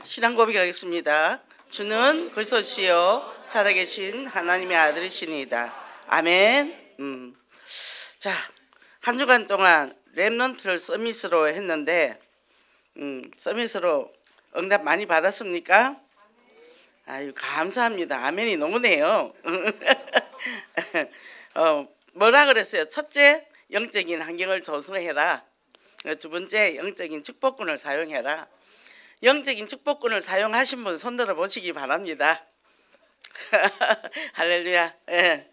신앙 고백하겠습니다. 주는 그리스도시요 살아계신 하나님의 아들이시니이다. 아멘. 자, 한 주간 동안 렘넌트를 서밋으로 했는데 서밋으로 응답 많이 받았습니까? 아유, 감사합니다. 아멘이 너무네요. 뭐라 그랬어요? 첫째, 영적인 환경을 조성해라. 두 번째, 영적인 축복권을 사용해라. 영적인 축복권을 사용하신 분 손들어 보시기 바랍니다. 할렐루야. 예.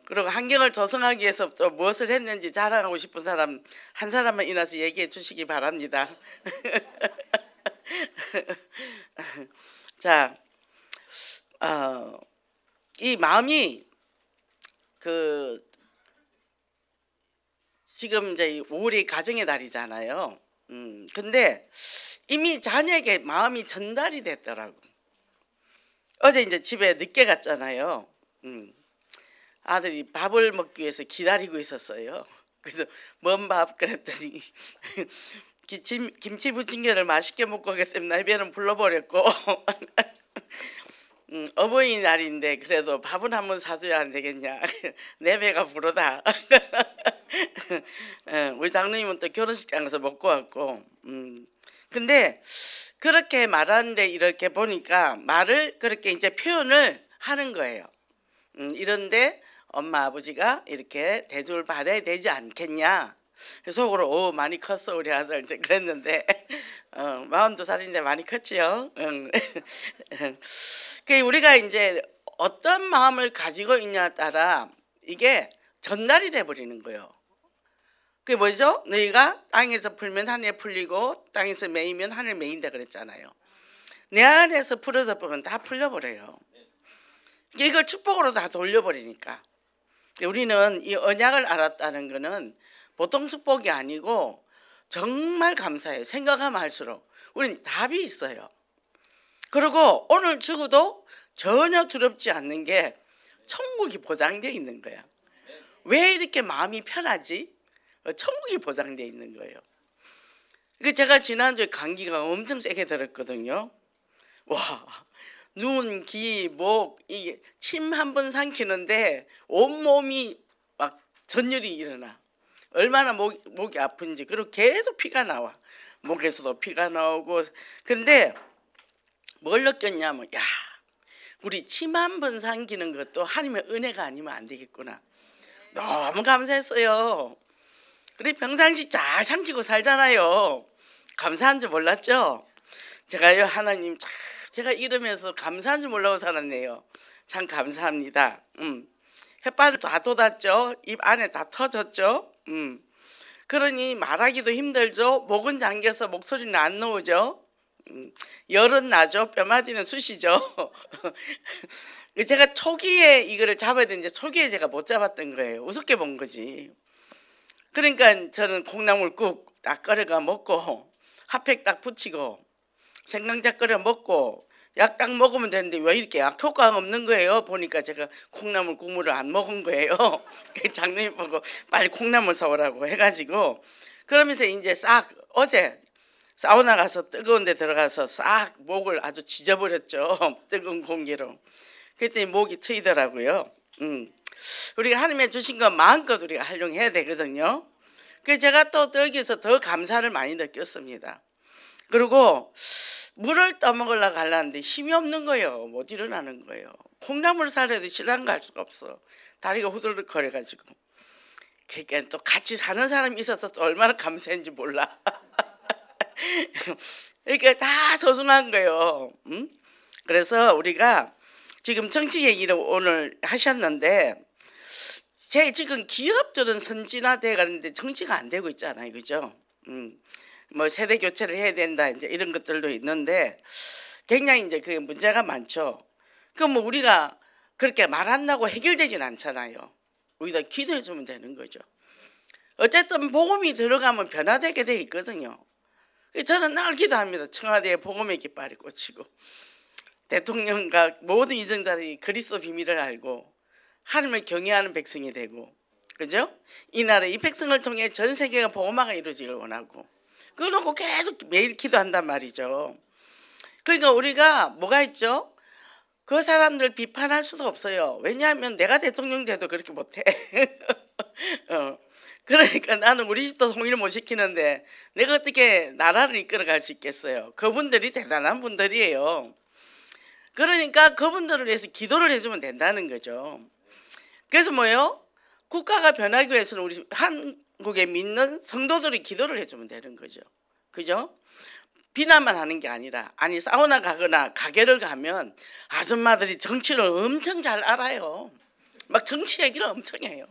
그리고 환경을 조성하기 위해서 또 무엇을 했는지 자랑하고 싶은 사람 한 사람만 일어나서 얘기해 주시기 바랍니다. 자, 이 마음이 지금 이제 5월이 가정의 달이잖아요. 근데 이미 자녀에게 마음이 전달이 됐더라고. 어제 이제 집에 늦게 갔잖아요. 아들이 밥을 먹기 위해서 기다리고 있었어요. 그래서 뭔 밥 그랬더니 김치 부침개를 맛있게 먹고 오겠습니다. 배는 불러버렸고 어버이날인데 그래도 밥은 한번 사줘야 안 되겠냐. 내 배가 부르다. 우리 장로님은 또 결혼식장 가서 먹고 왔고 근데 그렇게 말하는데 이렇게 보니까 말을 그렇게 이제 표현을 하는 거예요. 이런데 엄마 아버지가 이렇게 대접을 받아야 되지 않겠냐. 속으로 많이 컸어 우리 아들 이제 그랬는데 42살인데 많이 컸지요. 그 우리가 이제 어떤 마음을 가지고 있냐에 따라 이게 전달이 돼 버리는 거예요. 그게 뭐죠? 너희가 땅에서 풀면 하늘에 풀리고 땅에서 메이면 하늘에 메인다 그랬잖아요. 내 안에서 풀어서 보면 다 풀려버려요. 이걸 축복으로 다 돌려버리니까. 우리는 이 언약을 알았다는 거는 보통 축복이 아니고 정말 감사해요. 생각하면 할수록 우리는 답이 있어요. 그리고 오늘 죽어도 전혀 두렵지 않는 게 천국이 보장되어 있는 거야. 왜 이렇게 마음이 편하지? 천국이 보장되어 있는 거예요. 제가 지난주에 감기가 엄청 세게 들었거든요. 와, 눈, 귀, 목, 이게 침 한 번 삼키는데 온몸이 막 전율이 일어나. 얼마나 목이 아픈지. 그리고 계속 피가 나와. 목에서도 피가 나오고. 근데 뭘 느꼈냐면 야, 우리 침 한 번 삼키는 것도 하나님의 은혜가 아니면 안 되겠구나. 너무 감사했어요. 그래 평상시 잘 삼키고 살잖아요. 감사한 줄 몰랐죠? 제가요 하나님 참 제가 이러면서 감사한 줄 몰라고 살았네요. 참 감사합니다. 햇반을 다 돋았죠. 입 안에 다 터졌죠. 그러니 말하기도 힘들죠. 목은 잠겨서 목소리는 안 나오죠. 열은 나죠. 뼈마디는 쑤시죠. 제가 초기에 이거를 잡아야 되는데 초기에 제가 못 잡았던 거예요. 우습게 본 거지. 그러니까 저는 콩나물국 딱 끓여가 먹고 핫팩 딱 붙이고 생강자 끓여 먹고 약 딱 먹으면 되는데 왜 이렇게 약 효과가 없는 거예요. 보니까 제가 콩나물 국물을 안 먹은 거예요. 장로님 보고 빨리 콩나물 사오라고 해가지고 그러면서 이제 싹 어제 사우나 가서 뜨거운 데 들어가서 싹 목을 아주 지져버렸죠. 뜨거운 공기로. 그랬더니 목이 트이더라고요. 우리가 하나님의 주신 건 마음껏 우리가 활용해야 되거든요. 그래서 제가 또 여기서 더 감사를 많이 느꼈습니다. 그리고 물을 떠먹으려고 하려는데 힘이 없는 거예요. 못 일어나는 거예요. 콩나물 살에도 신랑 갈 수가 없어. 다리가 후들득 거려가지고. 그러니까 또 같이 사는 사람이 있어서 또 얼마나 감사한지 몰라. 그러니까 다 소중한 거예요. 그래서 우리가 지금 정치 얘기를 오늘 하셨는데 지금 기업들은 선진화돼 가는데 정치가 안 되고 있잖아요. 그죠? 뭐 세대 교체를 해야 된다 이제 이런 것들도 있는데 굉장히 이제 그게 문제가 많죠. 그럼 뭐 우리가 그렇게 말 한다고 해결되진 않잖아요. 우리가 기도해 주면 되는 거죠. 어쨌든 복음이 들어가면 변화되게 돼 있거든요. 저는 늘 기도합니다. 청와대에 복음의 깃발이 꽂히고 대통령과 모든 위정자들이 그리스도 비밀을 알고 하나님을 경외하는 백성이 되고, 그죠? 이 나라 이 백성을 통해 전 세계가 복음화가 이루어지길 원하고, 그걸 놓고 계속 매일 기도한단 말이죠. 그러니까 우리가 뭐가 있죠? 그 사람들 비판할 수도 없어요. 왜냐하면 내가 대통령 돼도 그렇게 못해. 그러니까 나는 우리 집도 통일 못 시키는데 내가 어떻게 나라를 이끌어갈 수 있겠어요? 그분들이 대단한 분들이에요. 그러니까 그분들을 위해서 기도를 해주면 된다는 거죠. 그래서 뭐예요? 국가가 변하기 위해서는 우리 한국에 믿는 성도들이 기도를 해주면 되는 거죠. 그죠? 비난만 하는 게 아니라, 아니 사우나 가거나 가게를 가면 아줌마들이 정치를 엄청 잘 알아요. 막 정치 얘기를 엄청 해요.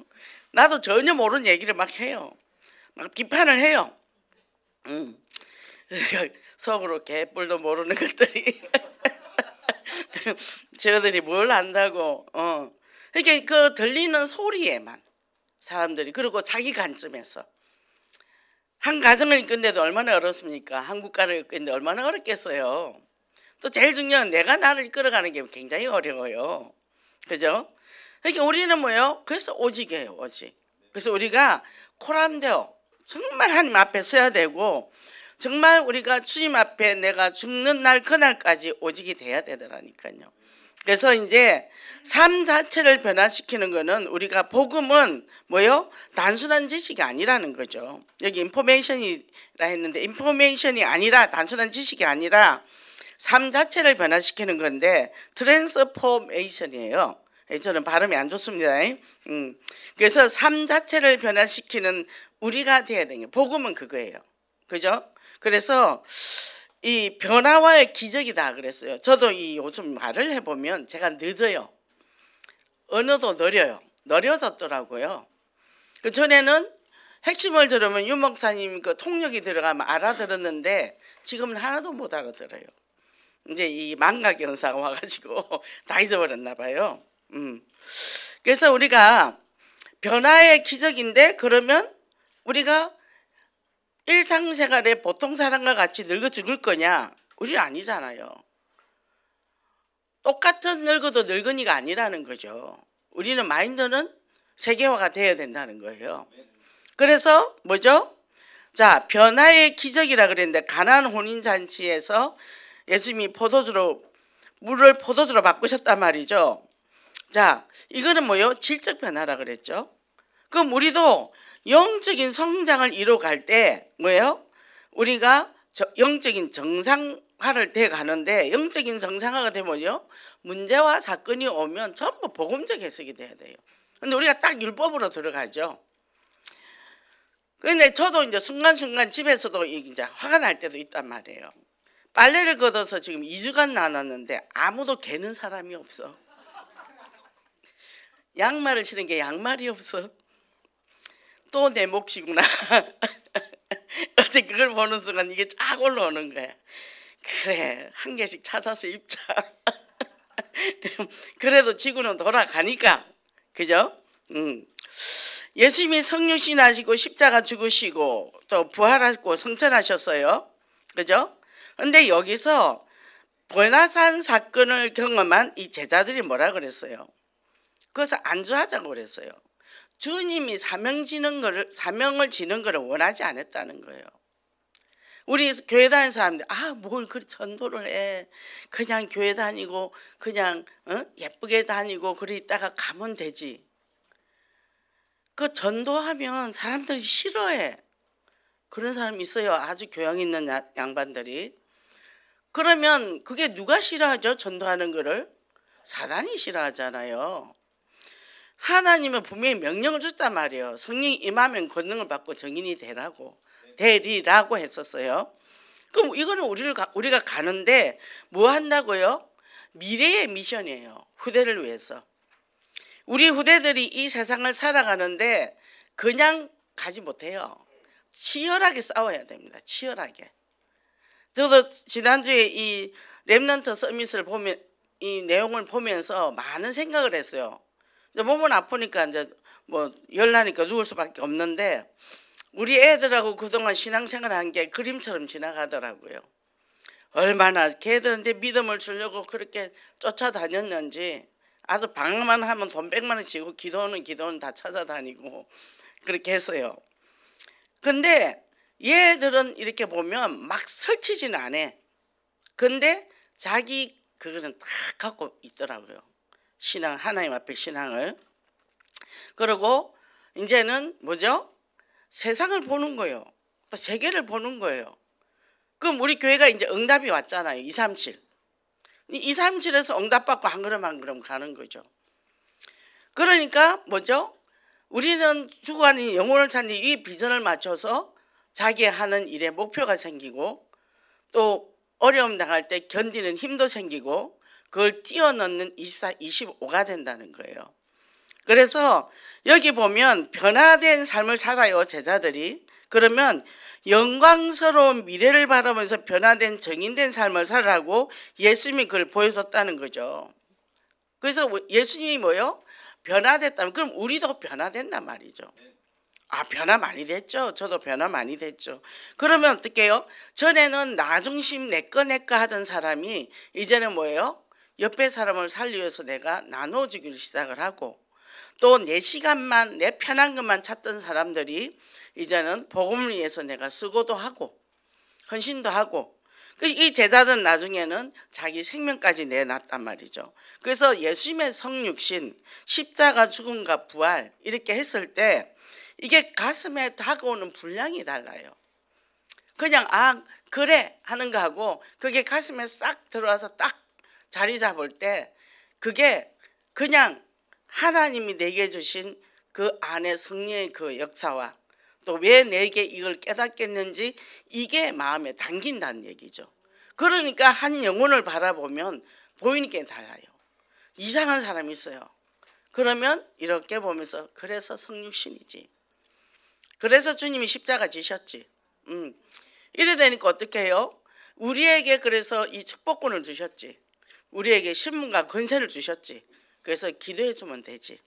나도 전혀 모르는 얘기를 막 해요. 막 비판을 해요. 속으로 개뿔도 모르는 것들이 저들이 뭘 안다고. 이렇게 그 들리는 소리에만 사람들이, 그리고 자기 관점에서 한 가정을 이끈데도 얼마나 어렵습니까? 한 국가를 이끄는데 얼마나 어렵겠어요. 또 제일 중요한 내가 나를 이끌어가는 게 굉장히 어려워요. 그죠? 그러니까 우리는 뭐예요? 그래서 오직이에요, 오직. 그래서 우리가 코람되어 정말 하나님 앞에 서야 되고, 정말 우리가 주님 앞에 내가 죽는 날 그날까지 오직이 돼야 되더라니까요. 그래서 이제 삶 자체를 변화시키는 거는, 우리가 복음은 뭐예요? 단순한 지식이 아니라는 거죠. 여기 인포메이션이라 했는데, 인포메이션이 아니라, 단순한 지식이 아니라 삶 자체를 변화시키는 건데 트랜스포메이션이에요. 저는 발음이 안 좋습니다. 그래서 삶 자체를 변화시키는 우리가 돼야 되는 게, 복음은 그거예요. 그죠? 그래서 이 변화와의 기적이다 그랬어요. 저도 이 요즘 말을 해보면 제가 늦어요. 언어도 느려졌더라고요. 그 전에는 핵심을 들으면 유 목사님 그 통역이 들어가면 알아들었는데 지금은 하나도 못 알아들어요. 이제 이 망각 현상 와가지고 다 잊어버렸나 봐요. 그래서 우리가 변화의 기적인데, 그러면 우리가 일상생활에 보통 사람과 같이 늙어 죽을 거냐? 우리는 아니잖아요. 똑같은 늙어도 늙은이가 아니라는 거죠. 우리는 마인드는 세계화가 돼야 된다는 거예요. 그래서 뭐죠? 자, 변화의 기적이라 그랬는데, 가나안 혼인잔치에서 예수님이 물을 포도주로 바꾸셨단 말이죠. 자, 이거는 뭐예요? 질적 변화라 그랬죠. 그럼 우리도 영적인 성장을 이뤄갈 때 뭐예요? 우리가 영적인 정상화를 돼 가는데, 영적인 정상화가 되면요, 문제와 사건이 오면 전부 복음적 해석이 돼야 돼요. 근데 우리가 딱 율법으로 들어가죠. 근데 저도 이제 순간순간 집에서도 이제 화가 날 때도 있단 말이에요. 빨래를 걷어서 지금 2주간 나눴는데 아무도 개는 사람이 없어. 양말을 신은 게 양말이 없어. 또 내 몫이구나. 어제 그걸 보는 순간 이게 쫙 올라오는 거야. 그래, 한 개씩 찾아서 입자. 그래도 지구는 돌아가니까. 그죠? 예수님이 성육신하시고 십자가 죽으시고 또 부활하시고 성천하셨어요. 그죠? 근데 여기서 변화산 사건을 경험한 이 제자들이 뭐라 그랬어요? 그래서 안주하자고 그랬어요. 주님이 사명을 지는 거를 원하지 않았다는 거예요. 우리 교회 다니는 사람들, 뭘 그리 전도를 해. 그냥 교회 다니고 그냥 예쁘게 다니고 그래 있다가 가면 되지. 그 전도하면 사람들이 싫어해. 그런 사람이 있어요. 아주 교양 있는 양반들이. 그러면 그게 누가 싫어하죠? 전도하는 거를? 사단이 싫어하잖아요. 하나님은 분명히 명령을 줬단 말이에요. 성령이 임하면 권능을 받고 정인이 되리라고 했었어요. 그럼 이거는 우리가 가는데 뭐 한다고요? 미래의 미션이에요. 후대를 위해서. 우리 후대들이 이 세상을 살아가는데 그냥 가지 못해요. 치열하게 싸워야 됩니다. 치열하게. 저도 지난주에 이 렘넌트 서밋을 보면, 이 내용을 보면서 많은 생각을 했어요. 몸은 아프니까 이제 뭐 열나니까 누울 수밖에 없는데, 우리 애들하고 그동안 신앙생활 한 게 그림처럼 지나가더라고요. 얼마나 걔들한테 믿음을 주려고 그렇게 쫓아다녔는지. 아주 방만 하면 돈 100만 원 지고 기도는 다 찾아다니고 그렇게 했어요. 근데 얘들은 이렇게 보면 막 설치지는 않아. 근데 자기 그거는 다 갖고 있더라고요. 신앙, 하나님 앞에 신앙을. 그리고 이제는 뭐죠? 세상을 보는 거예요. 또 세계를 보는 거예요. 그럼 우리 교회가 이제 응답이 왔잖아요. 237. 237에서 응답받고 한 걸음 한 걸음 가는 거죠. 그러니까 뭐죠? 우리는 죽어가는 영혼을 찾는 이 비전을 맞춰서 자기 하는 일에 목표가 생기고 또 어려움 당할 때 견디는 힘도 생기고 그걸 뛰어넘는 24, 25가 된다는 거예요. 그래서 여기 보면 변화된 삶을 살아요, 제자들이. 그러면 영광스러운 미래를 바라보면서 변화된 정인된 삶을 살라고 예수님이 그걸 보여줬다는 거죠. 그래서 예수님이 뭐요? 변화됐다면 그럼 우리도 변화된단 말이죠. 아, 변화 많이 됐죠. 저도 변화 많이 됐죠. 그러면 어떻게 해요? 전에는 나 중심 내꺼 하던 사람이 이제는 뭐예요? 옆에 사람을 살리기 위해서 내가 나눠주기를 시작을 하고 또 내 시간만 내 편한 것만 찾던 사람들이 이제는 복음을 위해서 내가 수고도 하고 헌신도 하고 이 제자들은 나중에는 자기 생명까지 내놨단 말이죠. 그래서 예수님의 성육신, 십자가 죽음과 부활 이렇게 했을 때 이게 가슴에 다가오는 분량이 달라요. 그냥 아 그래 하는 거하고 그게 가슴에 싹 들어와서 딱 자리 잡을 때 그게 그냥 하나님이 내게 주신 그 안에 성령의 그 역사와 또 왜 내게 이걸 깨닫겠는지 이게 마음에 당긴다는 얘기죠. 그러니까 한 영혼을 바라보면 보이는 게 달라요. 이상한 사람이 있어요. 그러면 이렇게 보면서 그래서 성육신이지. 그래서 주님이 십자가 지셨지. 이래 되니까 어떻게 해요? 우리에게 그래서 이 축복권을 주셨지. 우리에게 신분과 권세를 주셨지. 그래서 기도해 주면 되지.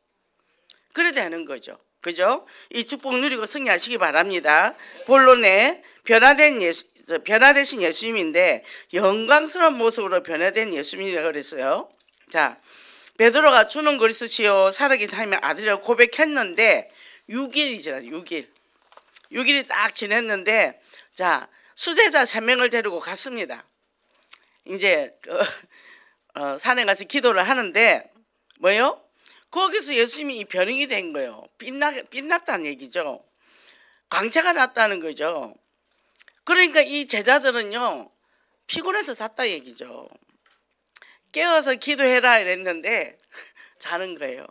그래 되는 거죠. 그죠? 이 축복 누리고 승리하시기 바랍니다. 본론에 변화되신 예수님인데 영광스러운 모습으로 변화된 예수님이라고 그랬어요. 자, 베드로가 주는 그리스도시요 살아계신 하나님의 아들이라고 고백했는데 6일이 지났어요. 6일이 딱 지냈는데 자 수제자 3명을 데리고 갔습니다. 이제 산에 가서 기도를 하는데 뭐예요? 거기서 예수님이 이 변형이 된 거예요. 빛났다는 얘기죠. 광채가 났다는 거죠. 그러니까 이 제자들은요 피곤해서 잤다 얘기죠. 깨어서 기도해라 이랬는데 자는 거예요.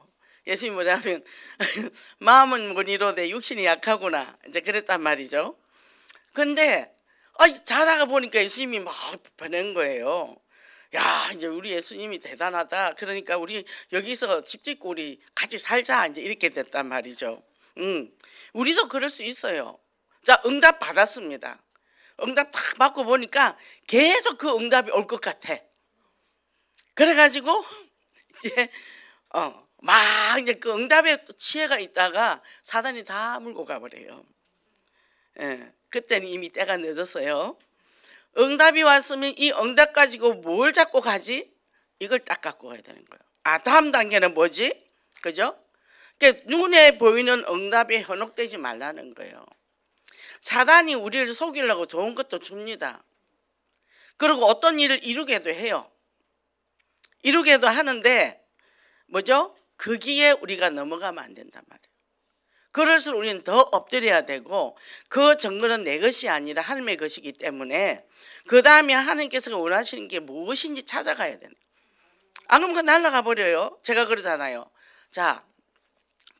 예수님이 뭐냐면 마음은 무리로되 육신이 약하구나 이제 그랬단 말이죠. 근데 자다가 보니까 예수님이 막 변한 거예요. 야 이제 우리 예수님이 대단하다. 그러니까 우리 여기서 집 짓고 우리 같이 살자 이제 이렇게 됐단 말이죠. 우리도 그럴 수 있어요. 자 응답 받았습니다. 응답 딱 받고 보니까 계속 그 응답이 올 것 같아. 그래가지고 이제 막 이제 그 응답에 또 지혜가 있다가 사단이 다 물고 가버려요. 예, 그때는 이미 때가 늦었어요. 응답이 왔으면 이 응답 가지고 뭘 잡고 가지? 이걸 딱 갖고 가야 되는 거예요. 아 다음 단계는 뭐지? 그죠? 그러니까 눈에 보이는 응답에 현혹되지 말라는 거예요. 사단이 우리를 속이려고 좋은 것도 줍니다. 그리고 어떤 일을 이루게도 해요. 이루게도 하는데 뭐죠? 거기에 우리가 넘어가면 안 된단 말이에요. 그럴수록 우리는 더 엎드려야 되고 그 정거는 내 것이 아니라 하나님의 것이기 때문에 그 다음에 하나님께서 원하시는 게 무엇인지 찾아가야 되는. 안 그러면 그거 날아가 버려요. 제가 그러잖아요. 자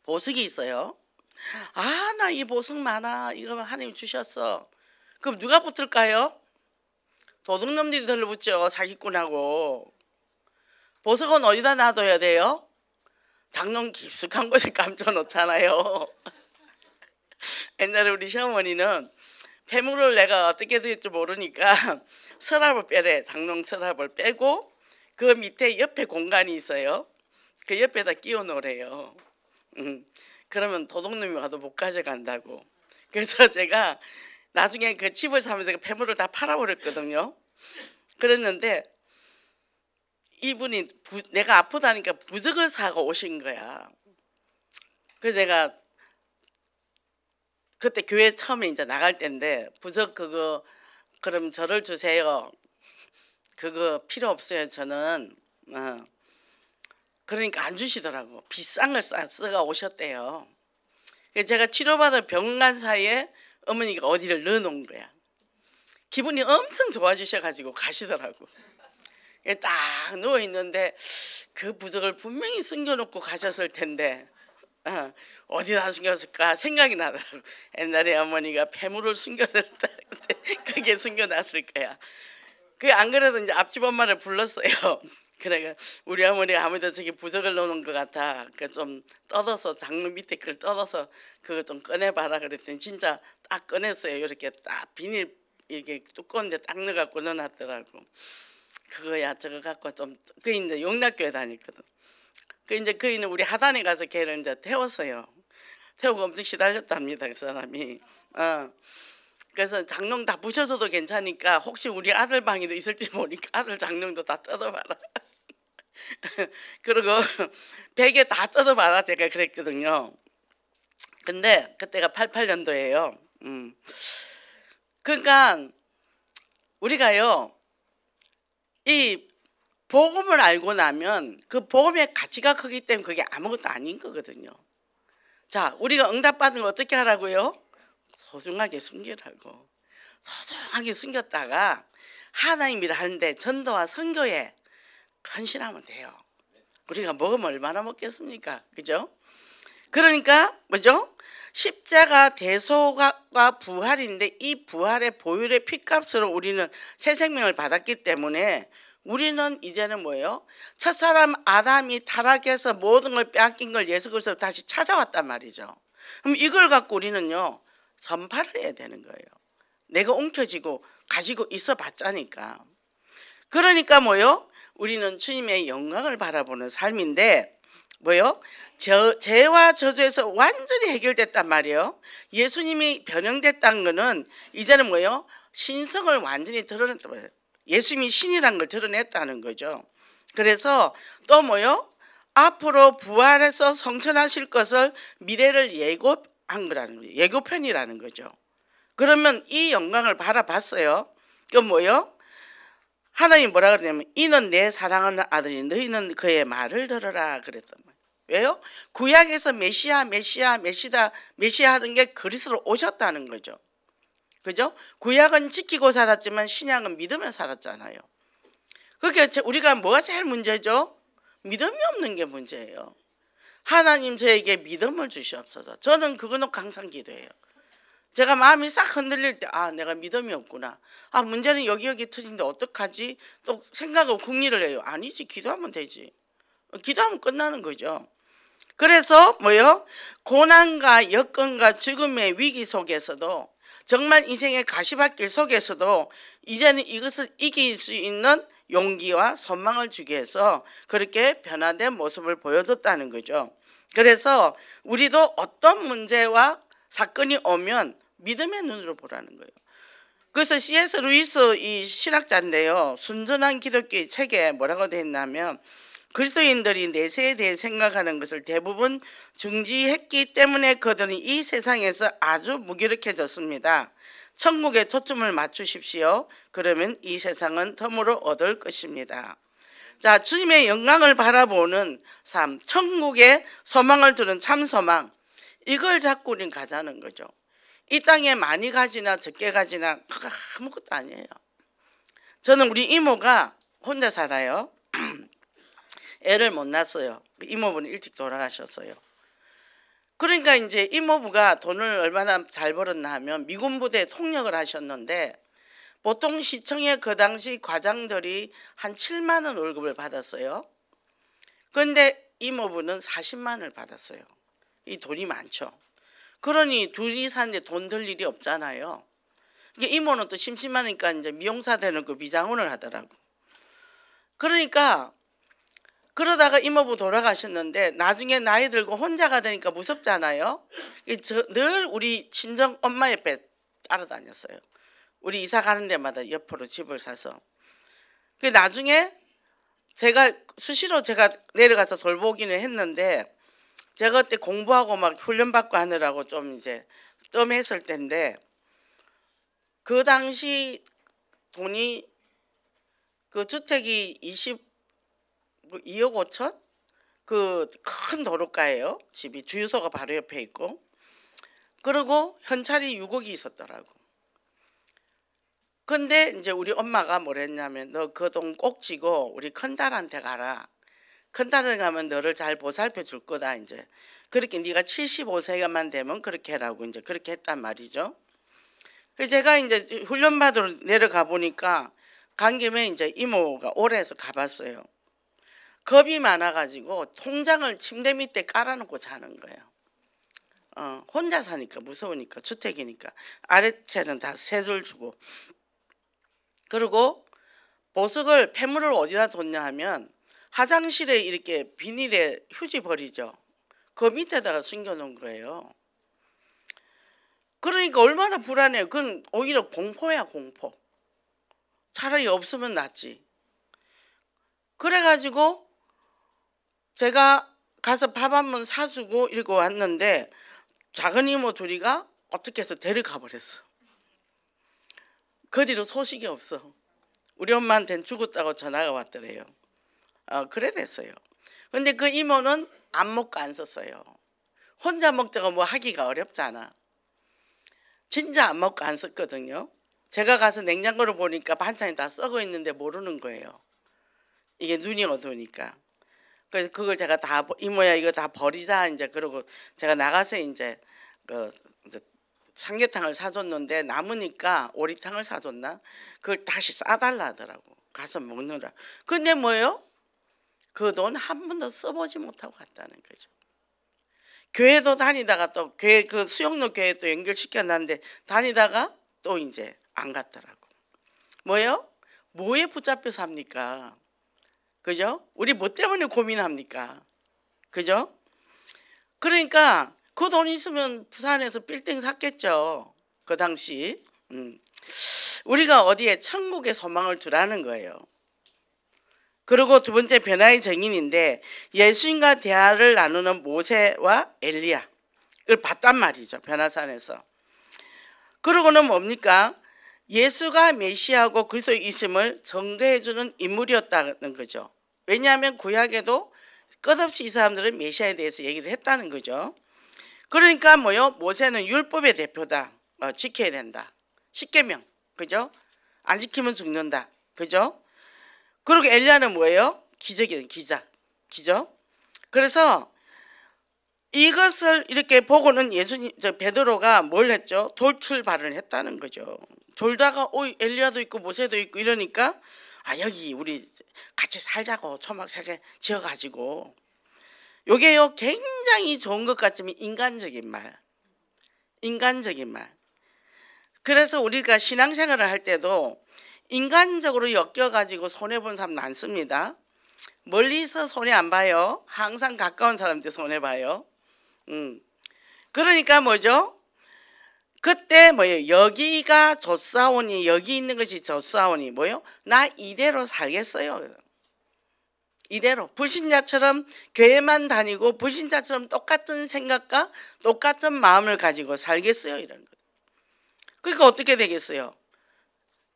보석이 있어요. 아 나 이 보석 많아. 이거 하나님 주셨어. 그럼 누가 붙을까요? 도둑놈들이 들러붙죠. 사기꾼하고. 보석은 어디다 놔둬야 돼요? 장롱 깊숙한 곳에 감춰 놓잖아요. 옛날에 우리 시어머니는 폐물을 내가 어떻게 될지 모르니까 서랍을 빼래. 장롱 서랍을 빼고 그 밑에 옆에 공간이 있어요. 그 옆에다 끼워 놓으래요. 그러면 도둑놈이 와도 못 가져간다고. 그래서 제가 나중에 그 집을 사면서 그 폐물을 다 팔아버렸거든요. 그랬는데 이분이 내가 아프다니까 부적을 사고 오신 거야. 그래서 내가 그때 교회 처음에 이제 나갈 때인데 부적 그거 그럼 저를 주세요. 그거 필요 없어요. 저는 그러니까 안 주시더라고. 비싼 걸 써가 오셨대요. 그래서 제가 치료받아 병원 간 사이에 어머니가 어디를 넣어놓은 거야. 기분이 엄청 좋아지셔가지고 가시더라고. 딱 누워 있는데 그 부적을 분명히 숨겨놓고 가셨을 텐데 어디다 숨겼을까 생각이 나더라고. 옛날에 어머니가 폐물을 숨겨뒀다. 그게 숨겨놨을 거야. 그 안 그래도 이제 앞집 엄마를 불렀어요. 그래가 우리 어머니가 아무래도 저기 부적을 넣는 것 같아. 그 좀 뜯어서 장롱 밑에 걸 뜯어서 그거 좀 꺼내봐라 그랬더니 진짜 딱 꺼냈어요. 이렇게 딱 비닐 이렇게 두꺼운데 딱 넣어갖고 넣어놨더라고. 그거야 저거 갖고 좀 그 이제 용락교회 다녔거든. 그 이제 그이는 우리 하단에 가서 걔를 이제 태웠어요. 태우고 엄청 시달렸답니다 그 사람이. 그래서 장롱 다 부셔줘도 괜찮으니까 혹시 우리 아들 방에도 있을지 모르니까 아들 장롱도 다 뜯어봐라. 그리고 베개 다 뜯어봐라 제가 그랬거든요. 근데 그때가 88년도예요. 그러니까 우리가요 이 복음을 알고 나면 그 복음의 가치가 크기 때문에 그게 아무것도 아닌 거거든요. 자, 우리가 응답받은 거 어떻게 하라고요? 소중하게 숨기라고. 소중하게 숨겼다가 하나님 일을 하는데 전도와 선교에 헌신하면 돼요. 우리가 먹으면 얼마나 먹겠습니까? 그죠? 그러니까 뭐죠? 십자가 대속과 부활인데 이 부활의 보혈의 피값으로 우리는 새 생명을 받았기 때문에 우리는 이제는 뭐예요? 첫사람 아담이 타락해서 모든 걸 빼앗긴 걸 예수 그리스도 다시 찾아왔단 말이죠. 그럼 이걸 갖고 우리는요 전파를 해야 되는 거예요. 내가 옮겨지고 가지고 있어 봤자니까. 그러니까 뭐요? 우리는 주님의 영광을 바라보는 삶인데 뭐요? 죄와 저주에서 완전히 해결됐단 말이에요. 예수님이 변형됐다는 거는 이제는 뭐요? 신성을 완전히 드러냈단 말이에요. 예수님이 신이라는 걸 드러냈다는 거죠. 그래서 또 뭐요? 앞으로 부활해서 성천하실 것을 미래를 예고한 거라는 거예요. 예고편이라는 거죠. 그러면 이 영광을 바라봤어요. 그럼 뭐요? 하나님 뭐라 그러냐면 이는 내 사랑하는 아들이 너희는 그의 말을 들으라 그랬단 말이에요. 왜요? 구약에서 메시아 하던 게 그리스도로 오셨다는 거죠. 그죠? 구약은 지키고 살았지만 신약은 믿으며 살았잖아요. 그게 우리가 뭐가 제일 문제죠? 믿음이 없는 게 문제예요. 하나님 저에게 믿음을 주시옵소서. 저는 그거 놓고 항상 기도해요. 제가 마음이 싹 흔들릴 때 내가 믿음이 없구나. 문제는 여기 터진데 어떡하지? 또 생각을 궁리를 해요. 아니지, 기도하면 되지. 기도하면 끝나는 거죠. 그래서 뭐요? 고난과 여건과 죽음의 위기 속에서도 정말 인생의 가시밭길 속에서도 이제는 이것을 이길 수 있는 용기와 소망을 주기 위해서 그렇게 변화된 모습을 보여줬다는 거죠. 그래서 우리도 어떤 문제와 사건이 오면 믿음의 눈으로 보라는 거예요. 그래서 C.S. 루이스 이 신학자인데요. 순전한 기독교의 책에 뭐라고 되어 있냐면 그리스도인들이 내세에 대해 생각하는 것을 대부분 중지했기 때문에 그들은 이 세상에서 아주 무기력해졌습니다. 천국에 초점을 맞추십시오. 그러면 이 세상은 덤으로 얻을 것입니다. 자, 주님의 영광을 바라보는 삶, 천국에 소망을 두는 참 소망, 이걸 잡고 우린 가자는 거죠. 이 땅에 많이 가지나 적게 가지나 그거 아무것도 아니에요. 저는 우리 이모가 혼자 살아요. 애를 못 낳았어요. 이모부는 일찍 돌아가셨어요. 그러니까 이제 이모부가 돈을 얼마나 잘 벌었나 하면 미군 부대에 통역을 하셨는데 보통 시청에 그 당시 과장들이 한 7만 원 월급을 받았어요. 그런데 이모부는 40만 원을 받았어요. 이 돈이 많죠. 그러니 둘이 사는데 돈 들 일이 없잖아요. 이모는 또 심심하니까 이제 미용사 대놓고 미장원을 하더라고. 그러니까 그러다가 이모부 돌아가셨는데 나중에 나이 들고 혼자가 되니까 무섭잖아요. 늘 우리 친정 엄마 옆에 따라다녔어요. 우리 이사 가는 데마다 옆으로 집을 사서. 나중에 수시로 제가 내려가서 돌보기는 했는데 제가 그때 공부하고 막 훈련받고 하느라고 좀 이제 뜸했을 때인데 그 당시 돈이 그 주택이 2억 5천? 그 큰 도로가예요. 집이 주유소가 바로 옆에 있고. 그리고 현찰이 6억이 있었더라고. 근데 이제 우리 엄마가 뭐랬냐면 너 그 돈 꼭 쥐고 우리 큰딸한테 가라. 큰딸에 가면 너를 잘 보살펴 줄 거다 이제. 그렇게 네가 75세가만 되면 그렇게 해라고 이제 그렇게 했단 말이죠. 그래서 제가 이제 훈련 받으러 내려가 보니까 간 김에 이제 이모가 오래해서 가봤어요. 겁이 많아가지고 통장을 침대 밑에 깔아놓고 자는 거예요. 혼자 사니까 무서우니까 주택이니까 아래채는 다 세 줄 주고. 그리고 보석을 폐물을 어디다 뒀냐 하면 화장실에 이렇게 비닐에 휴지 버리죠. 그 밑에다가 숨겨놓은 거예요. 그러니까 얼마나 불안해요. 그건 오히려 공포야 공포. 차라리 없으면 낫지. 그래가지고 제가 가서 밥 한 번 사주고 이러고 왔는데 작은 이모 둘이가 어떻게 해서 데려가 버렸어. 그 뒤로 소식이 없어. 우리 엄마한테는 죽었다고 전화가 왔더래요. 그래 됐어요. 근데 그 이모는 안 먹고 안 썼어요. 혼자 먹자고 뭐 하기가 어렵잖아. 진짜 안 먹고 안 썼거든요. 제가 가서 냉장고를 보니까 반찬이 다 썩어 있는데 모르는 거예요. 이게 눈이 어두우니까. 그래서 그걸 제가 다 이모야 이거 다 버리자 이제 그러고 제가 나가서 이제 이제 삼계탕을 사줬는데 남으니까 오리탕을 사줬나? 그걸 다시 싸달라 하더라고. 가서 먹느라. 근데 뭐예요? 그 돈 한 번도 써보지 못하고 갔다는 거죠. 교회도 다니다가 또 교회 그 수영로 교회 또 연결시켜놨는데 다니다가 또 이제 안 갔더라고. 뭐예요? 뭐에 붙잡혀 삽니까? 그죠? 우리 뭐 때문에 고민합니까? 그죠? 그러니까 그 돈 있으면 부산에서 빌딩 샀겠죠. 그 당시. 우리가 어디에 천국에 소망을 두라는 거예요. 그리고 두 번째 변화의 정인인데 예수님과 대화를 나누는 모세와 엘리야 이걸 봤단 말이죠. 변화산에서. 그러고는 뭡니까? 예수가 메시아고 그리스도이심을 증거해주는 인물이었다는 거죠. 왜냐하면 구약에도 끝없이 이 사람들은 메시아에 대해서 얘기를 했다는 거죠. 그러니까 뭐요? 모세는 율법의 대표다. 지켜야 된다. 십계명, 그죠? 안 지키면 죽는다, 그죠? 그리고 엘리야는 뭐예요? 기적이는 기죠? 그래서 이것을 이렇게 보고는 베드로가 뭘 했죠? 돌출발을 했다는 거죠. 졸다가 엘리야도 있고 모세도 있고 이러니까 여기 우리 같이 살자고 초막 3개 지어가지고. 요게요 굉장히 좋은 것 같지만 인간적인 말. 그래서 우리가 신앙생활을 할 때도 인간적으로 엮여가지고 손해본 사람 많습니다. 멀리서 손해 안 봐요. 항상 가까운 사람한테 손해 봐요. 그러니까 뭐죠? 그때 뭐예요? 여기가 좋사오니 여기 있는 것이 좋사오니 뭐요? 나 이대로 살겠어요. 이대로 불신자처럼 교회만 다니고 불신자처럼 똑같은 생각과 똑같은 마음을 가지고 살겠어요. 이런 거. 그러니까 어떻게 되겠어요?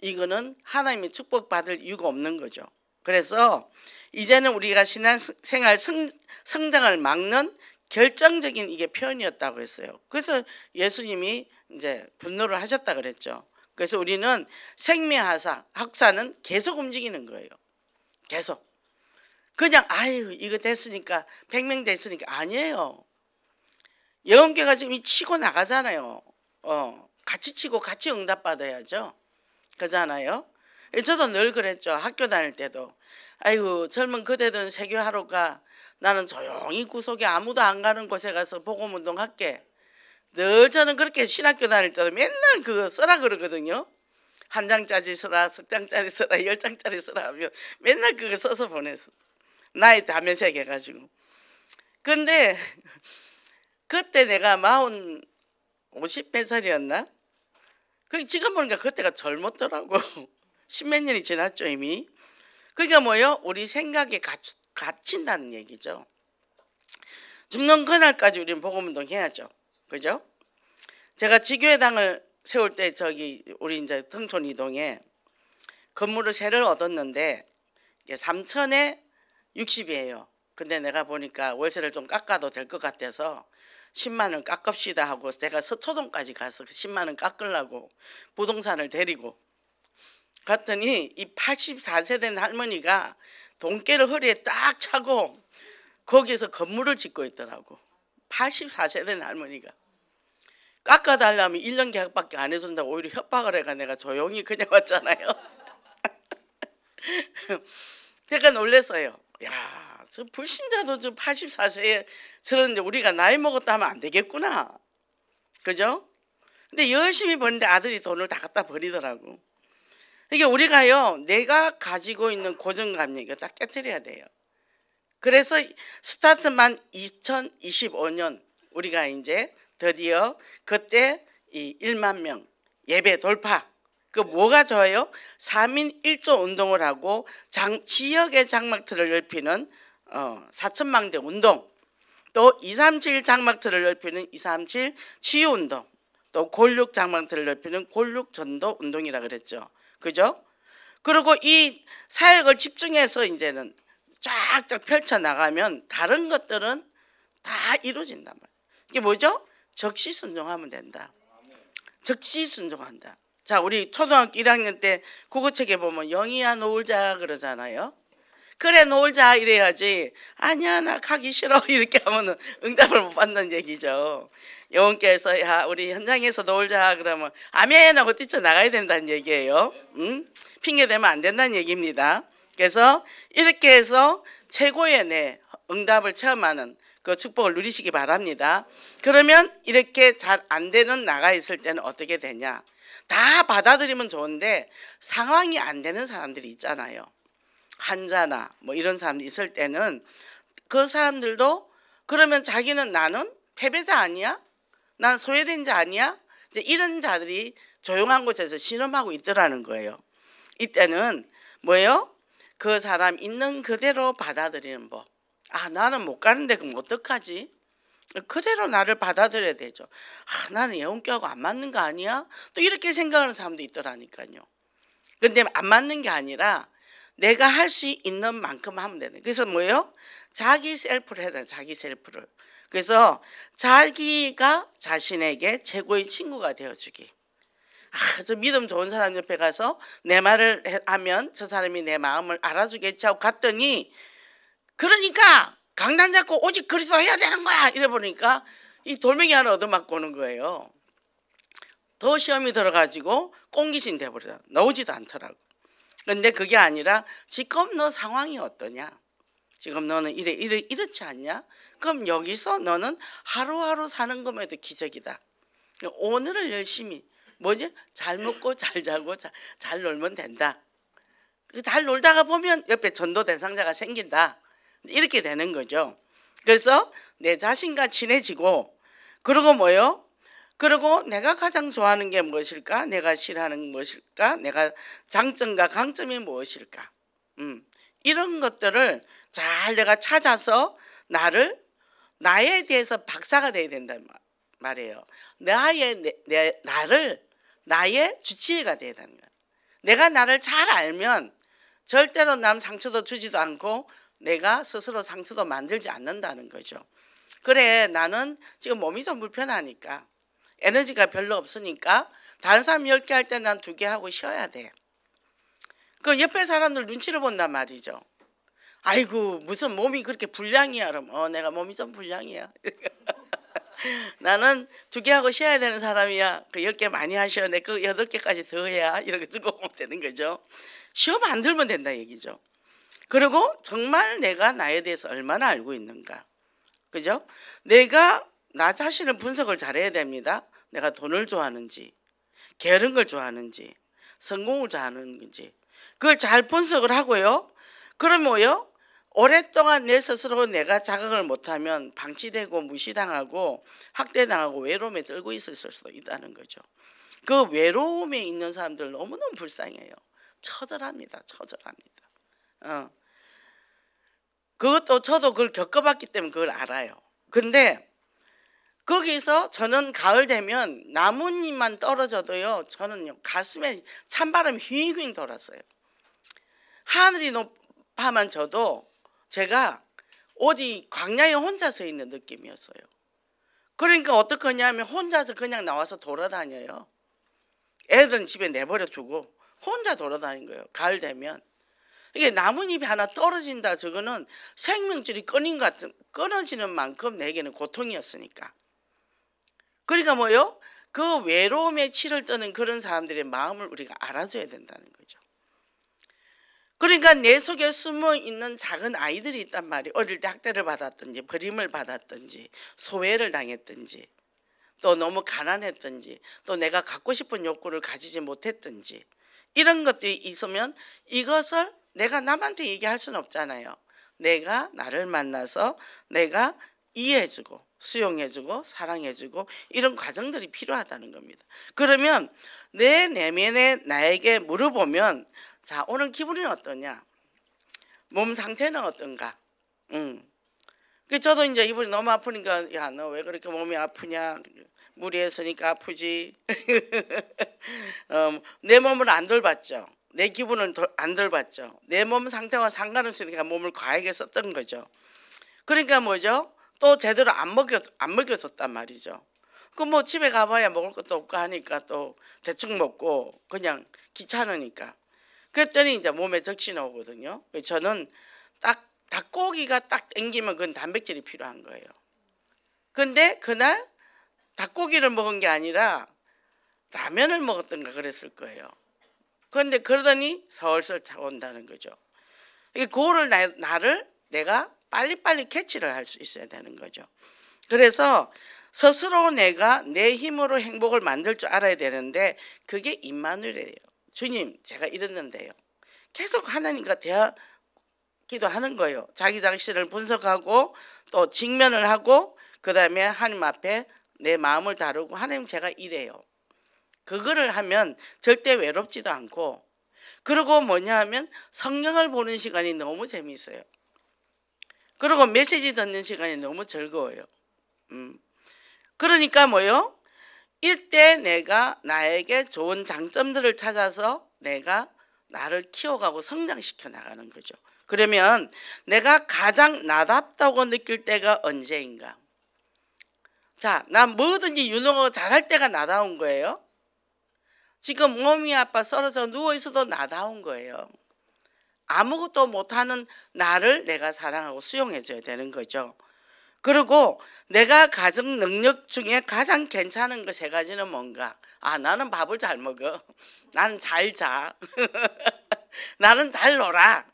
이거는 하나님의 축복받을 이유가 없는 거죠. 그래서 이제는 우리가 신앙생활 성장을 막는 결정적인 이게 표현이었다고 했어요. 그래서 예수님이 이제 분노를 하셨다 그랬죠. 그래서 우리는 학사는 계속 움직이는 거예요. 계속. 그냥 이거 됐으니까 100명 됐으니까 아니에요. 영혼교회가 지금 치고 나가잖아요. 같이 치고 같이 응답받아야죠. 그잖아요. 저도 늘 그랬죠. 학교 다닐 때도. 젊은 그대들은 세교하러 가. 나는 조용히 구석에 아무도 안 가는 곳에 가서 복음운동 할게. 늘 저는 그렇게 신학교 다닐 때도 맨날 그거 써라 그러거든요. 1장짜리 써라, 10장짜리 써라, 10장짜리 써라 하면 맨날 그거 써서 보냈어. 나이 다면색 해가지고. 근데 그때 내가 50몇 살이었나? 지금 보니까 그때가 젊었더라고. 10몇 년이 지났죠 이미. 그러니까 뭐예요? 우리 생각에 갇힌다는 얘기죠. 죽는 그날까지 우리는 복음운동 해야죠. 그죠? 제가 지교회당을 세울 때 우리 이제 등촌 이동에 건물을 새를 얻었는데 3천에 60이에요. 근데 내가 보니까 월세를 좀 깎아도 될 것 같아서 10만 원 깎읍시다 하고 제가 서초동까지 가서 10만 원 깎으려고 부동산을 데리고 갔더니 이 84세 된 할머니가 돈깨를 허리에 딱 차고 거기에서 건물을 짓고 있더라고. 84세 된 할머니가. 깎아달라면 1년 계약밖에 안 해준다고 오히려 협박을 해가 내가 조용히 그냥 왔잖아요. 제가 놀랐어요. 야, 저 불신자도 저 84세에 저러는데 우리가 나이 먹었다 하면 안 되겠구나. 그죠? 근데 열심히 버는데 아들이 돈을 다 갖다 버리더라고. 이게 우리가요, 내가 가지고 있는 고정관념 이거 다 깨뜨려야 돼요. 그래서 스타트만 2025년 우리가 이제 드디어 그때 이 1만 명 예배 돌파. 그 뭐가 좋아요? 3인 1조 운동을 하고 지역의 장막틀을 넓히는 4천망대 운동, 또 237 장막틀을 넓히는 237 치유운동, 또 골육 장막틀을 넓히는 골육 전도 운동이라 그랬죠. 그죠? 그리고 이 사역을 집중해서 이제는 쫙쫙 펼쳐 나가면 다른 것들은 다 이루어진단 말이에요. 이게 뭐죠? 적시 순종하면 된다. 적시 순종한다. 자, 우리 초등학교 1학년 때 국어책에 보면 영희야 놀자 그러잖아요. 그래 놀자 이래야지. 아니야 나 가기 싫어 이렇게 하면은 응답을 못 받는 얘기죠. 여원께서 야 우리 현장에서 놀자 그러면 아멘 하고 뛰쳐나가야 된다는 얘기예요. 핑계 대면 안 된다는 얘기입니다. 그래서 이렇게 해서 최고의 내 응답을 체험하는 그 축복을 누리시기 바랍니다. 그러면 이렇게 잘 안 되는 나가 있을 때는 어떻게 되냐? 다 받아들이면 좋은데 상황이 안 되는 사람들이 있잖아요. 환자나 뭐 이런 사람이 있을 때는 그 사람들도 그러면 자기는 나는 패배자 아니야? 난 소외된 자 아니야? 이제 이런 자들이 조용한 곳에서 신음하고 있더라는 거예요. 이때는 뭐예요? 그 사람 있는 그대로 받아들이는 법. 아 나는 못 가는데 그럼 어떡하지? 그대로 나를 받아들여야 되죠. 아 나는 예언교하고 안 맞는 거 아니야? 또 이렇게 생각하는 사람도 있더라니까요. 근데 안 맞는 게 아니라 내가 할 수 있는 만큼 하면 되는. 그래서 뭐예요? 자기 셀프를 해라. 자기 셀프를. 그래서 자기가 자신에게 최고의 친구가 되어주기. 아, 저 믿음 좋은 사람 옆에 가서 내 말을 하면 저 사람이 내 마음을 알아주겠지 하고 갔더니 그러니까 강단 잡고 오직 그리스도 해야 되는 거야 이래 보니까 이 돌멩이 하나 얻어맞고 오는 거예요. 더 시험이 들어가지고 꽁기신 돼버려. 나오지도 않더라고. 근데 그게 아니라 지금 너 상황이 어떠냐? 지금 너는 이렇지 않냐? 그럼 여기서 너는 하루하루 사는 것만해도 기적이다. 오늘을 열심히 뭐지? 잘 먹고 잘 자고 잘 놀면 된다. 잘 놀다가 보면 옆에 전도 대상자가 생긴다. 이렇게 되는 거죠. 그래서 내 자신과 친해지고 그리고 뭐요? 그리고 내가 가장 좋아하는 게 무엇일까? 내가 싫어하는 무엇일까? 내가 장점과 강점이 무엇일까? 이런 것들을 잘 내가 찾아서 나에 대해서 박사가 돼야 된단 말이에요. 나의 주치의가 돼야 되는 거예요. 내가 나를 잘 알면 절대로 남 상처도 주지도 않고 내가 스스로 상처도 만들지 않는다는 거죠. 그래 나는 지금 몸이 좀 불편하니까 에너지가 별로 없으니까 다른 사람 10개 할 때 난 2개 하고 쉬어야 돼. 그 옆에 사람들 눈치를 본단 말이죠. 아이고 무슨 몸이 그렇게 불량이야. 그러면 내가 몸이 좀 불량이야. 나는 2개 하고 쉬어야 되는 사람이야. 그 10개 많이 하셔야 돼. 그 8개까지 더 해야 이렇게 쓰고 오면 되는 거죠. 시험 안 들면 된다 얘기죠. 그리고 정말 내가 나에 대해서 얼마나 알고 있는가. 그죠? 내가 나 자신을 분석을 잘해야 됩니다. 내가 돈을 좋아하는지 게으른 걸 좋아하는지 성공을 좋아하는지 그걸 잘 분석을 하고요. 그럼 뭐요? 오랫동안 내 스스로 내가 자각을 못하면 방치되고 무시당하고 학대당하고 외로움에 떨고 있을 수도 있다는 거죠. 그 외로움에 있는 사람들 너무너무 불쌍해요. 처절합니다. 처절합니다. 그것도 저도 그걸 겪어봤기 때문에 그걸 알아요. 근데 거기서 저는 가을 되면 나뭇잎만 떨어져도요. 저는요 가슴에 찬바람이 휘잉휘잉 돌았어요. 하늘이 높아만 져도 제가 어디 광야에 혼자 서 있는 느낌이었어요. 그러니까 어떡하냐면 혼자서 그냥 나와서 돌아다녀요. 애들은 집에 내버려 두고 혼자 돌아다닌 거예요. 가을 되면. 이게 나뭇잎이 하나 떨어진다, 저거는 생명줄이 끊어지는 만큼 내게는 고통이었으니까. 그러니까 뭐요? 그 외로움에 치를 떠는 그런 사람들의 마음을 우리가 알아줘야 된다는 거죠. 그러니까 내 속에 숨어 있는 작은 아이들이 있단 말이에요. 어릴 때 학대를 받았든지 버림을 받았든지 소외를 당했든지 또 너무 가난했든지 또 내가 갖고 싶은 욕구를 가지지 못했든지 이런 것들이 있으면 이것을 내가 남한테 얘기할 수는 없잖아요. 내가 나를 만나서 내가 이해해주고 수용해주고 사랑해주고 이런 과정들이 필요하다는 겁니다. 그러면 내 내면에 나에게 물어보면 자, 오늘 기분이 어떠냐? 몸 상태는 어떤가? 저도 이제 이분이 너무 아프니까 야, 너 왜 그렇게 몸이 아프냐? 무리했으니까 아프지. 내 몸을 안 돌봤죠. 내 기분은 안 돌봤죠. 내 몸 상태와 상관없으니까 몸을 과하게 썼던 거죠. 그러니까 뭐죠? 또 제대로 안 먹여줬단 말이죠. 그 뭐 집에 가봐야 먹을 것도 없고 하니까 또 대충 먹고 그냥 귀찮으니까. 그랬더니 이제 몸에 적신이 오거든요. 저는 딱 닭고기가 딱 땡기면 그건 단백질이 필요한 거예요. 근데 그날 닭고기를 먹은 게 아니라 라면을 먹었던가 그랬을 거예요. 그런데 그러더니 설설 차온다는 거죠. 그거를 나를 내가 빨리빨리 캐치를 할 수 있어야 되는 거죠. 그래서 스스로 내가 내 힘으로 행복을 만들 줄 알아야 되는데 그게 임마누엘이에요. 주님, 제가 이랬는데요. 계속 하나님과 기도하는 거예요. 자기 자신을 분석하고 또 직면을 하고 그 다음에 하나님 앞에 내 마음을 다루고 하나님 제가 이래요. 그거를 하면 절대 외롭지도 않고 그리고 뭐냐 하면 성경을 보는 시간이 너무 재미있어요. 그리고 메시지 듣는 시간이 너무 즐거워요. 그러니까 뭐요? 이때 내가 나에게 좋은 장점들을 찾아서 내가 나를 키워가고 성장시켜 나가는 거죠. 그러면 내가 가장 나답다고 느낄 때가 언제인가? 자, 난 뭐든지 윤호가 잘할 때가 나다운 거예요. 지금 몸이 아파 썰어서 누워있어도 나다운 거예요. 아무것도 못하는 나를 내가 사랑하고 수용해줘야 되는 거죠. 그리고 내가 가정 능력 중에 가장 괜찮은 거 3가지는 뭔가? 아, 나는 밥을 잘 먹어. 나는 잘 자. 나는 잘 놀아.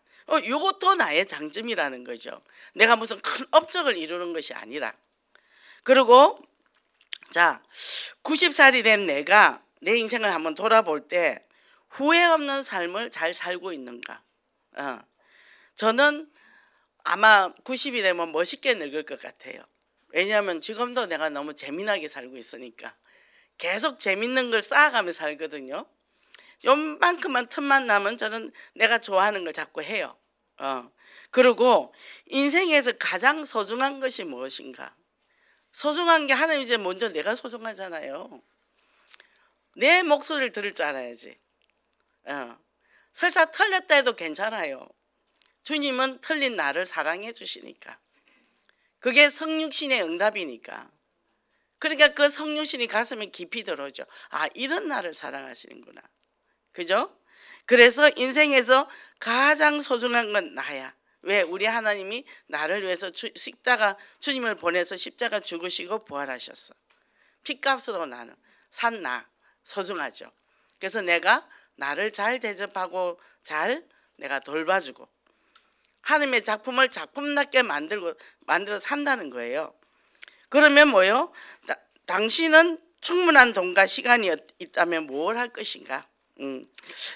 이것도 나의 장점이라는 거죠. 내가 무슨 큰 업적을 이루는 것이 아니라. 그리고 자, 90살이 된 내가 내 인생을 한번 돌아볼 때 후회 없는 삶을 잘 살고 있는가? 저는 아마 90이 되면 멋있게 늙을 것 같아요. 왜냐하면 지금도 내가 너무 재미나게 살고 있으니까 계속 재밌는 걸 쌓아가며 살거든요. 요만큼만 틈만 나면 저는 내가 좋아하는 걸 자꾸 해요. 그리고 인생에서 가장 소중한 것이 무엇인가? 소중한 게 하나님 이제 먼저 내가 소중하잖아요. 내 목소리를 들을 줄 알아야지. 설사 틀렸다 해도 괜찮아요. 주님은 틀린 나를 사랑해 주시니까. 그게 성육신의 응답이니까. 그러니까 그 성육신이 가슴에 깊이 들어오죠. 아, 이런 나를 사랑하시는구나. 그죠? 그래서 인생에서 가장 소중한 건 나야. 왜? 우리 하나님이 나를 위해서 주님을 보내서 십자가 죽으시고 부활하셨어. 핏값으로 나는 산 나 소중하죠. 그래서 내가 나를 잘 대접하고 잘 내가 돌봐주고 하나님의 작품을 작품답게 만들어 산다는 거예요. 그러면 뭐요? 당신은 충분한 돈과 시간이 있다면 뭘 할 것인가?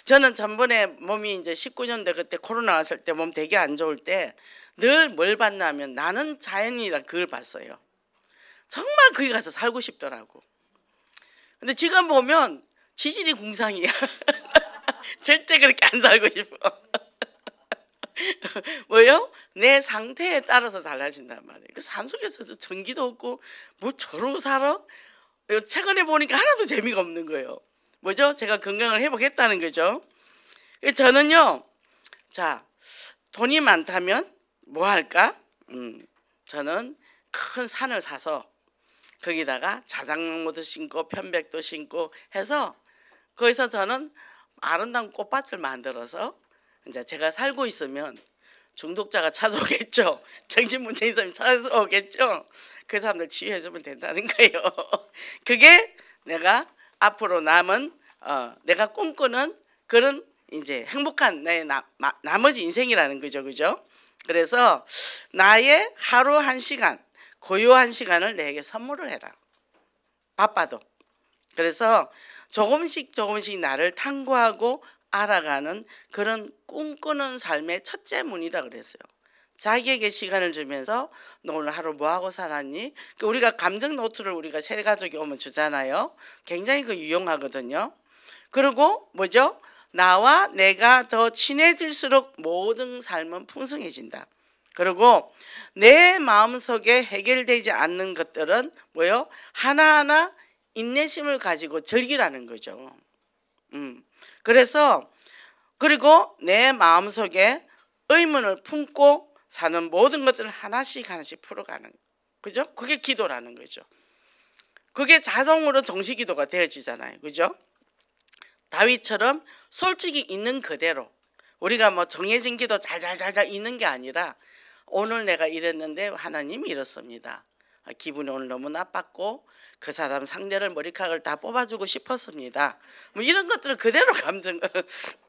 저는 전번에 몸이 이제 19년도 그때 코로나 왔을 때 몸 되게 안 좋을 때 늘 뭘 봤냐면 나는 자연이라 그걸 봤어요. 정말 거기 가서 살고 싶더라고. 근데 지금 보면 지질이 궁상이야. 절대 그렇게 안 살고 싶어. 뭐요? 내 상태에 따라서 달라진단 말이에요. 그 산속에서 전기도 없고 뭐 저러고 살아? 최근에 보니까 하나도 재미가 없는 거예요. 뭐죠? 제가 건강을 회복했다는 거죠. 저는요 자, 돈이 많다면 뭐 할까? 저는 큰 산을 사서 거기다가 자작나무도 심고 편백도 심고 해서 거기서 저는 아름다운 꽃밭을 만들어서 이제 제가 살고 있으면 중독자가 찾아오겠죠. 정신 문제 있으면 찾아오겠죠. 그 사람들 치유해주면 된다는 거예요. 그게 내가 앞으로 남은 내가 꿈꾸는 그런 이제 행복한 내 나머지 인생이라는 거죠, 그죠? 그래서 나의 하루 1시간, 고요한 시간을 내게 선물을 해라. 바빠도. 그래서 조금씩 나를 탐구하고 알아가는 그런 꿈꾸는 삶의 첫째 문이다 그랬어요. 자기에게 시간을 주면서 너 오늘 하루 뭐 하고 살았니? 우리가 감정 노트를 우리가 세 가족이 오면 주잖아요. 굉장히 유용하거든요. 그리고 뭐죠? 나와 내가 더 친해질수록 모든 삶은 풍성해진다. 그리고 내 마음속에 해결되지 않는 것들은 뭐요? 하나하나 인내심을 가지고 즐기라는 거죠. 그래서 그리고 내 마음속에 의문을 품고 사는 모든 것들을 하나씩 풀어가는, 그죠? 그게 기도라는 거죠. 그게 자동으로 정식기도가 되어지잖아요, 그죠? 다윗처럼 솔직히 있는 그대로, 우리가 뭐 정해진 기도 잘 있는 게 아니라 오늘 내가 이랬는데 하나님이 이렇습니다. 기분이 오늘 너무 나빴고 그 사람 상대를 머리카락을 다 뽑아주고 싶었습니다. 뭐 이런 것들을 그대로 감정.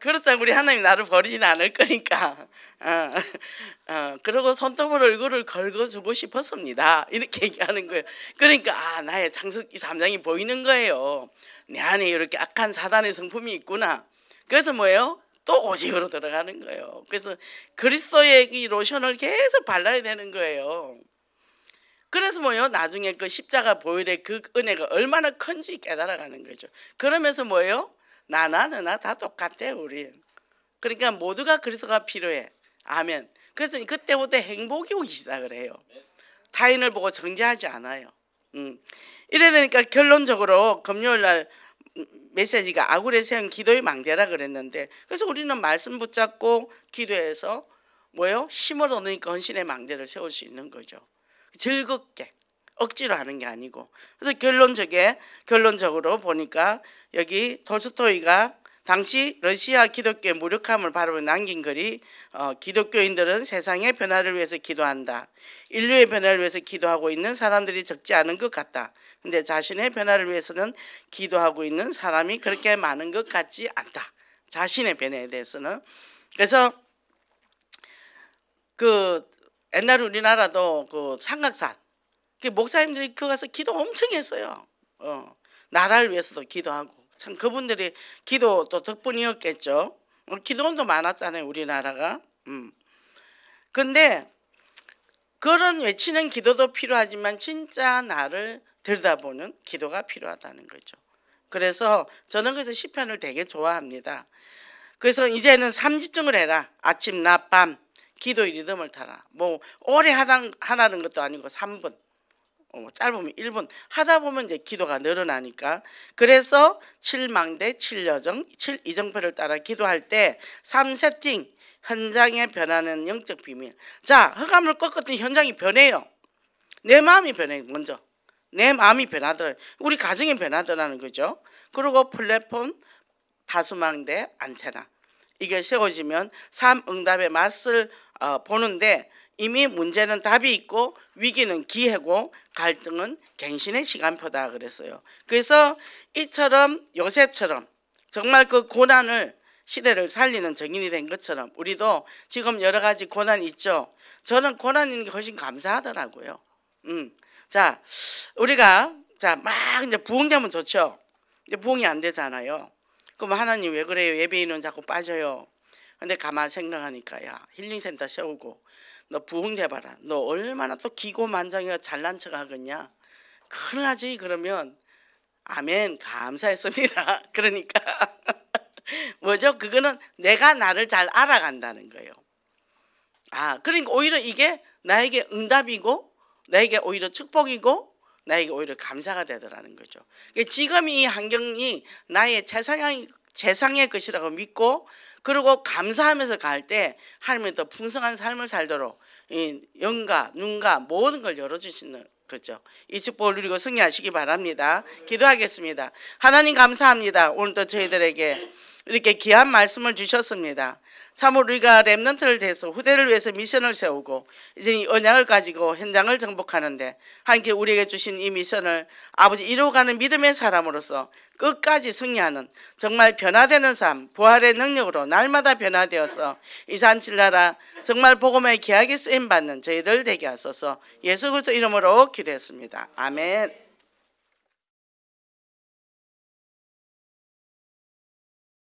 그렇다고 우리 하나님 나를 버리지는 않을 거니까. 그리고 손톱으로 얼굴을 긁어주고 싶었습니다. 이렇게 얘기하는 거예요. 그러니까 나의 장석 3장이 보이는 거예요. 내 안에 이렇게 악한 사단의 성품이 있구나. 그래서 뭐예요? 또 오직으로 들어가는 거예요. 그래서 그리스도의 이 로션을 계속 발라야 되는 거예요. 그래서 뭐예요? 나중에 그 십자가 보혈의 그 은혜가 얼마나 큰지 깨달아가는 거죠. 그러면서 뭐예요? 나나 너나 다 똑같아 우리. 그러니까 모두가 그리스도가 필요해. 아멘. 그래서 그때부터 행복이 오기 시작을 해요. 타인을 보고 정죄하지 않아요. 이래 되니까 결론적으로 금요일날 메시지가 아굴에 세운 기도의 망대라 그랬는데, 그래서 우리는 말씀 붙잡고 기도해서 뭐예요? 힘을 얻으니까 헌신의 망대를 세울 수 있는 거죠. 즐겁게 억지로 하는 게 아니고. 그래서 결론적으로 보니까 여기 톨스토이가 당시 러시아 기독교의 무력함을 바라보며 남긴 글이 기독교인들은 세상의 변화를 위해서 기도한다. 인류의 변화를 위해서 기도하고 있는 사람들이 적지 않은 것 같다. 근데 자신의 변화를 위해서는 기도하고 있는 사람이 그렇게 많은 것 같지 않다. 자신의 변화에 대해서는. 그래서 옛날 우리나라도 그 삼각산 목사님들이 그 가서 기도 엄청 했어요. 나라를 위해서도 기도하고. 참 그분들이 기도도 덕분이었겠죠. 기도원도 많았잖아요, 우리나라가. 근데 그런 외치는 기도도 필요하지만 진짜 나를 들여다보는 기도가 필요하다는 거죠. 그래서 저는 그래서 시편을 되게 좋아합니다. 그래서 이제는 3집중을 해라. 아침, 낮, 밤. 기도 리듬을 타라. 뭐 오래 하라는 것도 아니고 3분, 짧으면 1분 하다 보면 이제 기도가 늘어나니까. 그래서 7망대, 7여정, 7이정표를 따라 기도할 때 3세팅, 현장에 변하는 영적 비밀. 자, 흑암을 꺾었더니 현장이 변해요. 내 마음이 변해요. 먼저 내 마음이 변하더라. 우리 가정이 변하더라는 거죠. 그리고 플랫폼, 파수망대, 안테나 이게 세워지면 삶 응답의 맛을 보는데 이미 문제는 답이 있고 위기는 기회고 갈등은 갱신의 시간표다 그랬어요. 그래서 이처럼 요셉처럼 정말 그 고난을 시대를 살리는 정인이 된 것처럼 우리도 지금 여러 가지 고난이 있죠. 저는 고난 있는 게 훨씬 감사하더라고요. 자, 우리가 막 이제 부흥되면 좋죠. 이제 부흥이 안 되잖아요. 그럼 하나님 왜 그래요? 예배인은 자꾸 빠져요. 근데 가만 생각하니까 힐링센터 세우고 너 부흥돼봐라. 너 얼마나 또 기고만장이가 잘난 척 하겠냐. 큰일 나지. 그러면 아멘 감사했습니다. 그러니까 뭐죠? 그거는 내가 나를 잘 알아간다는 거예요. 그러니까 오히려 이게 나에게 응답이고 나에게 오히려 축복이고 나에게 오히려 감사가 되더라는 거죠. 지금 이 환경이 나의 재상의 것이라고 믿고 그리고 감사하면서 갈 때 하나님이 더 풍성한 삶을 살도록 이 영과 눈과 모든 걸 열어주시는 거죠. 이 축복을 누리고 승리하시기 바랍니다. 기도하겠습니다. 하나님 감사합니다. 오늘도 저희들에게 이렇게 귀한 말씀을 주셨습니다. 참으로 우리가 렘넌트를 대해서 후대를 위해서 미션을 세우고 이제 이 언약을 가지고 현장을 정복하는데 함께 우리에게 주신 이 미션을 아버지 이루어가는 믿음의 사람으로서 끝까지 승리하는 정말 변화되는 삶, 부활의 능력으로 날마다 변화되어서 237 정말 복음의 귀하게 쓰임받는 저희들 되게 하소서. 예수 그리스도 이름으로 기도했습니다. 아멘.